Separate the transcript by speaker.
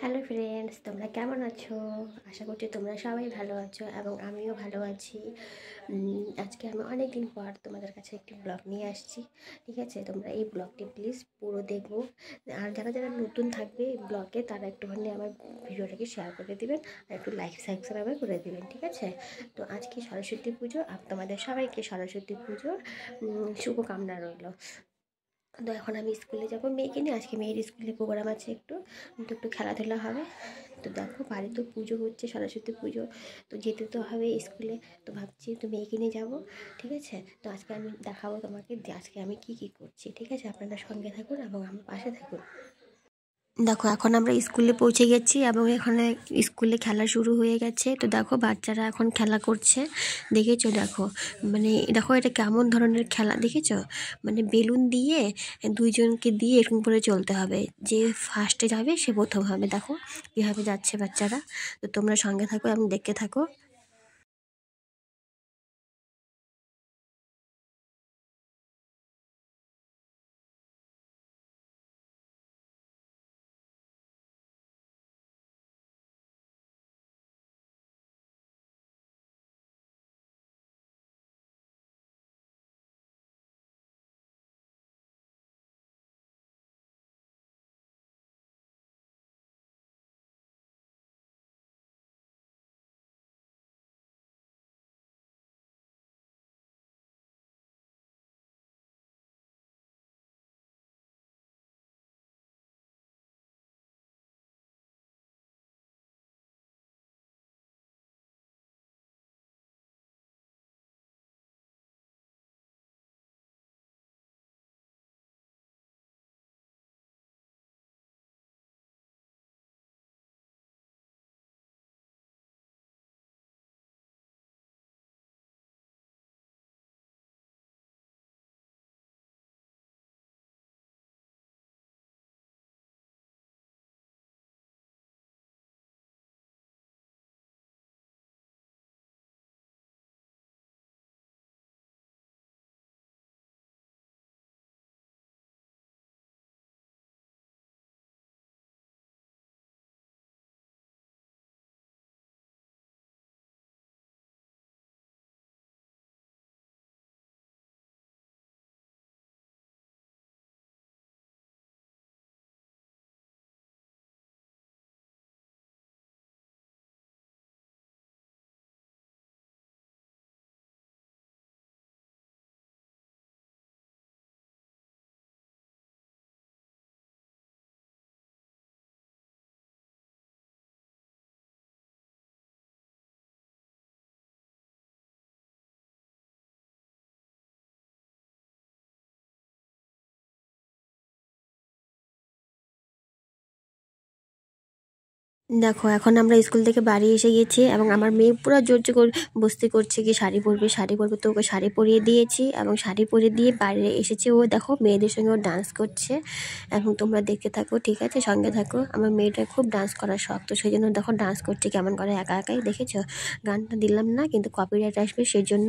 Speaker 1: Hello friends, তোমরা কেমন আছো? আশা করছি তোমরা সবাই ভালো আছো এবং আমিও ভালো আছি। আজকে আমি অনেক দিন পর তোমাদের কাছে একটি ব্লগ নিয়ে আসছি। ঠিক আছে, তোমরা এই ব্লগটি প্লিজ পুরো দেখো। আর যারা যারা নতুন থাকবে এই ব্লগে তারা একটুখানি আমার ভিডিওটাকে শেয়ার করে দিবেন আর একটু লাইক সাবস্ক্রাইব করে দিবেন। ঠিক আছে, তো আজকে সরস্বতী পুজো আর তোমাদের সবাইকে সরস্বতী পুজোর শুভকামনা রইল। তো এখন আমি স্কুলে যাবো মেয়েকে নিয়ে। আজকে মেয়ের স্কুলে প্রোগ্রাম আছে, একটু একটু খেলাধুলা হবে। তো দেখো বাড়ি তো পুজো হচ্ছে, সরস্বতী পুজো, তো যেতে তো হবে স্কুলে। তো ভাবছি তো মেয়েকে নিয়ে যাবো। ঠিক আছে, তো আজকে আমি দেখাবো তোমাকে যে আজকে আমি কি কি করছি। ঠিক আছে, আপনারা সঙ্গে থাকুন এবং আমার পাশে থাকুন। দেখো এখন আমরা স্কুলে পৌঁছে গেছি এবং এখানে স্কুলে খেলা শুরু হয়ে গেছে। তো দেখো বাচ্চারা এখন খেলা করছে, দেখেছো? দেখো দেখো এটা কেমন ধরনের খেলা দেখেছো? বেলুন দিয়ে দুইজনকে দিয়ে এরকম করে চলতে হবে, যে ফার্স্টে যাবে সে প্রথম হবে। দেখো কীভাবে যাচ্ছে বাচ্চারা। তো তোমরা সঙ্গে থাকো এবং দেখতে থাকো। দেখো এখন আমরা স্কুল থেকে বাড়ি এসে গেছি এবং আমার মেয়ে পুরো জোর জোর বস্তি করছে কি শাড়ি পরবে শাড়ি পরবে। তো ওকে শাড়ি পরিয়ে দিয়েছি এবং শাড়ি পরিয়ে দিয়ে বাইরে এসেছে। ও দেখো মেয়েদের সঙ্গে ও ডান্স করছে এবং তোমরা দেখতে থাকো। ঠিক আছে, সঙ্গে থাকো। আমার মেয়েটা খুব ডান্স করার শখ, তো সেই জন্য দেখো ডান্স করছে কেমন করে একা একাই। দেখেছো? গানটা দিলাম না, কিন্তু কপিরাইট আসবে সেই জন্য